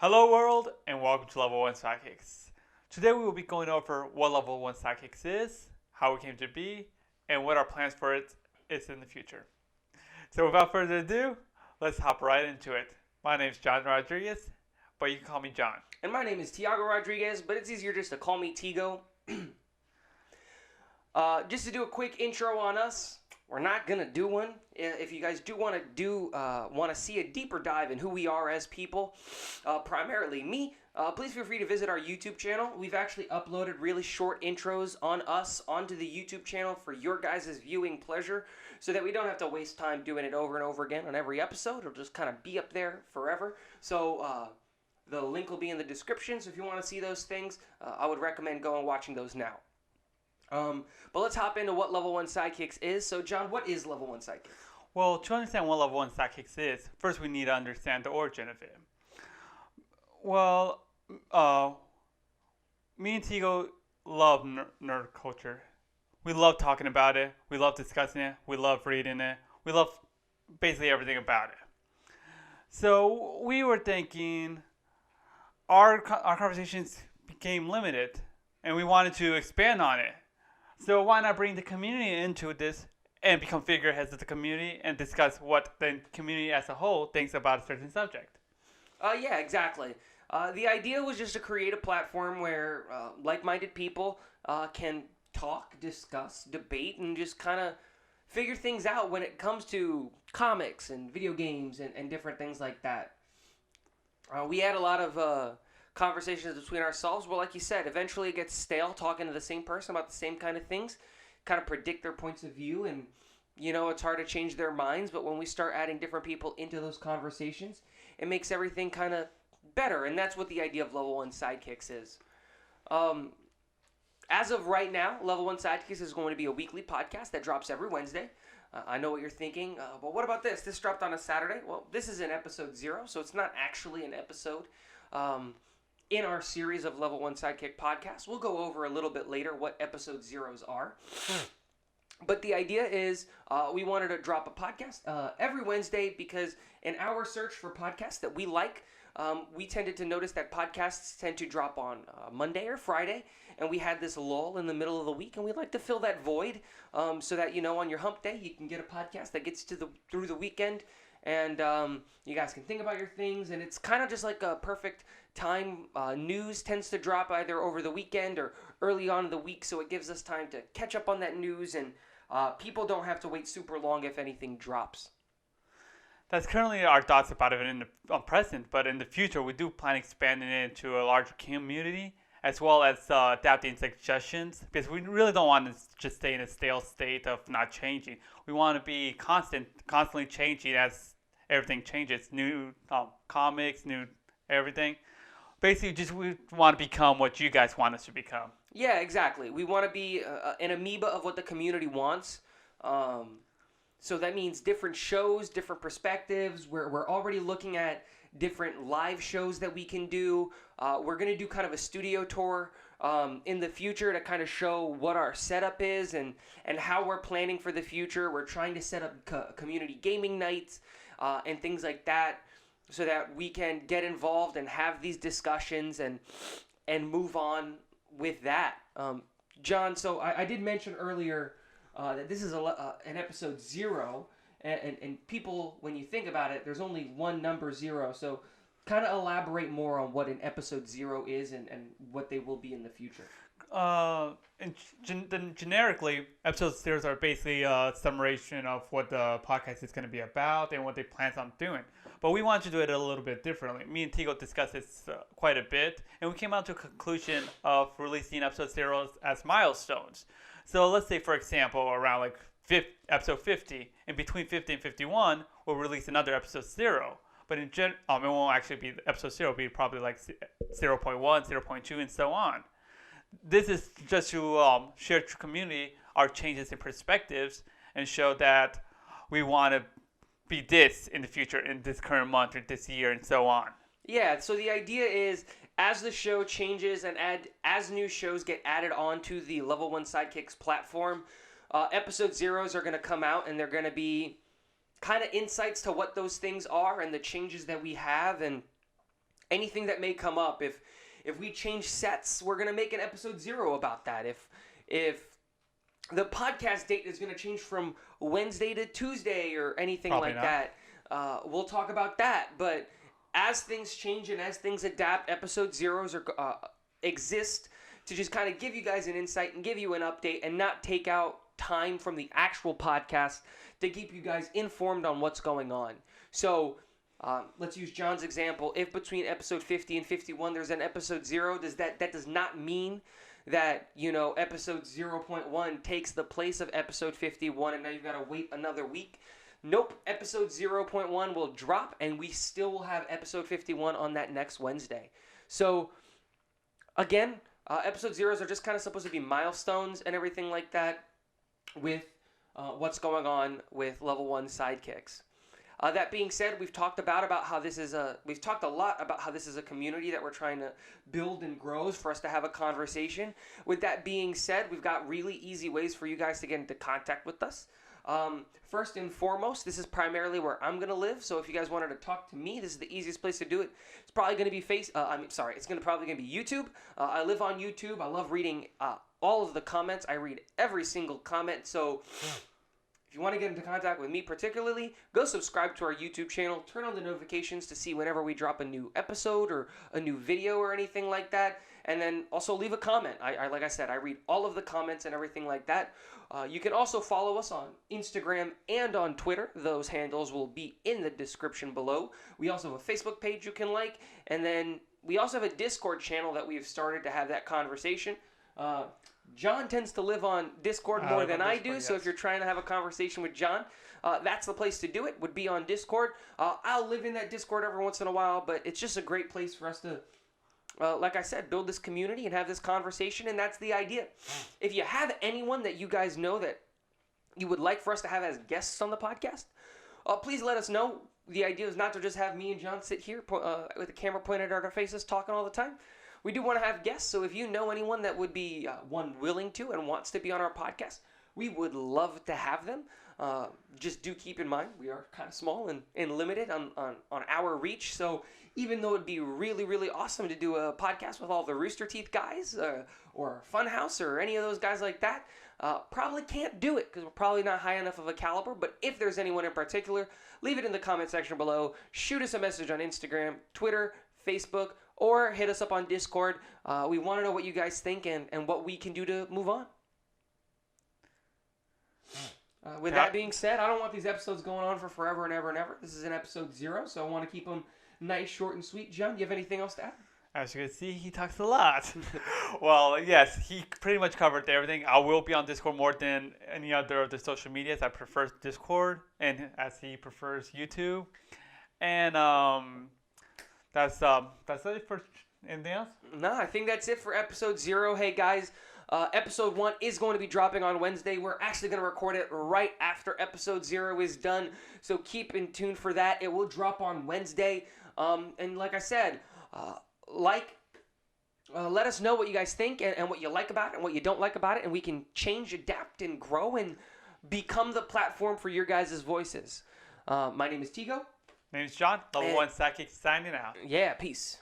Hello world and welcome to Level 1 Sidekicks. Today we will be going over what Level 1 Sidekicks is, how it came to be, and what our plans for it is in the future. So without further ado, let's hop right into it. My name is John Rodriguez, but you can call me John. And my name is Tiago Rodriguez, but it's easier just to call me Tigo. Just to do a quick intro on us, we're not gonna do one. If you guys do want to see a deeper dive in who we are as people, primarily me, please feel free to visit our YouTube channel. We've actually uploaded really short intros on us onto the YouTube channel for your guys' viewing pleasure, so that we don't have to waste time doing it over and over again on every episode. It'll just kind of be up there forever. So the link will be in the description. So if you want to see those things, I would recommend going and watching those now. But let's hop into what Level 1 Sidekicks is. So, John, what is Level 1 Sidekicks? Well, to understand what Level 1 Sidekicks is, first we need to understand the origin of it. Well, me and Tigo love nerd culture. We love talking about it. We love discussing it. We love reading it. We love basically everything about it. So we were thinking our conversations became limited and we wanted to expand on it. So why not bring the community into this and become figureheads of the community and discuss what the community as a whole thinks about a certain subject? Yeah, exactly. The idea was just to create a platform where like-minded people can talk, discuss, debate, and just kind of figure things out when it comes to comics and video games and different things like that. We had a lot of conversations between ourselves. Well, like you said, eventually it gets stale talking to the same person about the same kind of things, kind of predict their points of view, and it's hard to change their minds. But when we start adding different people into those conversations, it makes everything kind of better, and that's what the idea of Level 1 Sidekicks is. As of right now, Level 1 Sidekicks is going to be a weekly podcast that drops every Wednesday. I know what you're thinking, but what about this? This dropped on a Saturday? Well, this is an episode 0, so it's not actually an episode. In our series of Level 1 Sidekick podcasts, we'll go over a little bit later what episode 0s are. But the idea is we wanted to drop a podcast every Wednesday because in our search for podcasts that we like, we tended to notice that podcasts tend to drop on Monday or Friday, and we had this lull in the middle of the week, and we'd like to fill that void so that, on your hump day, you can get a podcast that gets through the weekend, and you guys can think about your things, and it's kind of just like a perfect time. News tends to drop either over the weekend or early on in the week, so it gives us time to catch up on that news, and people don't have to wait super long if anything drops. That's currently our thoughts about it in the present, but in the future we do plan expanding it into a larger community as well as adapting suggestions, because we really don't want to just stay in a stale state of not changing. We want to be constantly changing as everything changes. New comics, new everything. Basically, just we want to become what you guys want us to become. Yeah, exactly. We want to be an amoeba of what the community wants. So that means different shows, different perspectives. We're already looking at different live shows that we can do. We're going to do kind of a studio tour in the future to kind of show what our setup is and how we're planning for the future. We're trying to set up community gaming nights and things like that so that we can get involved and have these discussions and move on with that. John, so I did mention earlier that this is an episode 0, and people, when you think about it, there's only one number 0, so kind of elaborate more on what an episode 0 is and what they will be in the future. Generically, episode series are basically a summation of what the podcast is going to be about and what they plan on doing. But we wanted to do it a little bit differently. Me and Tigo discussed this quite a bit, and we came out to a conclusion of releasing episode zeros as milestones. So let's say, for example, around like episode 50, and between 50 and 51, we'll release another episode 0. But it won't actually be episode 0, it'll be probably like 0.1, 0.2, and so on. This is just to share to community our changes in perspectives and show that we want to be this in the future, in this current month or this year, and so on. Yeah, so the idea is as the show changes and as new shows get added onto the Level 1 Sidekicks platform, episode 0s are going to come out, and they're going to be kind of insights to what those things are and the changes that we have, and anything that may come up. If we change sets, we're gonna make an episode 0 about that. If the podcast date is gonna change from Wednesday to Tuesday or anything Probably like not. that, we'll talk about that. But as things change and as things adapt, episode 0s exist to just kind of give you guys an insight and give you an update and not take out time from the actual podcast to keep you guys informed on what's going on. So let's use John's example. If between episode 50 and 51 there's an episode 0, that does not mean that, episode 0.1 takes the place of episode 51 and now you've got to wait another week. Nope, episode 0.1 will drop and we still will have episode 51 on that next Wednesday. So again, episode 0s are just kind of supposed to be milestones and everything like that with what's going on with Level 1 Sidekicks. That being said, we've talked about how this is we've talked a lot about how this is a community that we're trying to build and grow for us to have a conversation. With that being said, we've got really easy ways for you guys to get into contact with us. First and foremost, this is primarily where I'm going to live. So if you guys wanted to talk to me, this is the easiest place to do it. It's probably going to be probably going to be YouTube. I live on YouTube. I love reading all of the comments. I read every single comment. So if you want to get into contact with me particularly, go subscribe to our YouTube channel. Turn on the notifications to see whenever we drop a new episode or a new video or anything like that. And then also leave a comment. Like I said, I read all of the comments and everything like that. You can also follow us on Instagram and on Twitter. Those handles will be in the description below. We also have a Facebook page you can like. And then we also have a Discord channel that we've started to have that conversation. John tends to live on Discord more than I do. Yes. So if you're trying to have a conversation with John, that's the place to do it, would be on Discord. I'll live in that Discord every once in a while, but it's just a great place for us to, like I said, build this community and have this conversation, and that's the idea. If you have anyone that you guys know that you would like for us to have as guests on the podcast, please let us know. The idea is not to just have me and John sit here with the camera pointed at our faces talking all the time. We do want to have guests, so if you know anyone that would be, willing to and wants to be on our podcast, we would love to have them. Just do keep in mind, we are kind of small and limited on our reach, so even though it'd be really, really awesome to do a podcast with all the Rooster Teeth guys or Funhouse or any of those guys like that, probably can't do it because we're probably not high enough of a caliber. But if there's anyone in particular, leave it in the comment section below. Shoot us a message on Instagram, Twitter, Facebook, or hit us up on Discord. We want to know what you guys think and what we can do to move on. With that being said, I don't want these episodes going on for forever and ever and ever. This is an episode 0, so I want to keep them nice, short, and sweet. John, do you have anything else to add? As you can see, he talks a lot. Well, yes, he pretty much covered everything. I will be on Discord more than any other of the social medias. I prefer Discord, and as he prefers YouTube. And that's it for anything else? No, I think that's it for episode 0. Hey, guys, episode 1 is going to be dropping on Wednesday. We're actually going to record it right after episode 0 is done, so keep in tune for that. It will drop on Wednesday. And like I said, let us know what you guys think and what you like about it and what you don't like about it, and we can change, adapt, and grow and become the platform for your guys' voices. My name is Tigo. My name is John. Level 1 Sidekick signing out. Yeah, peace.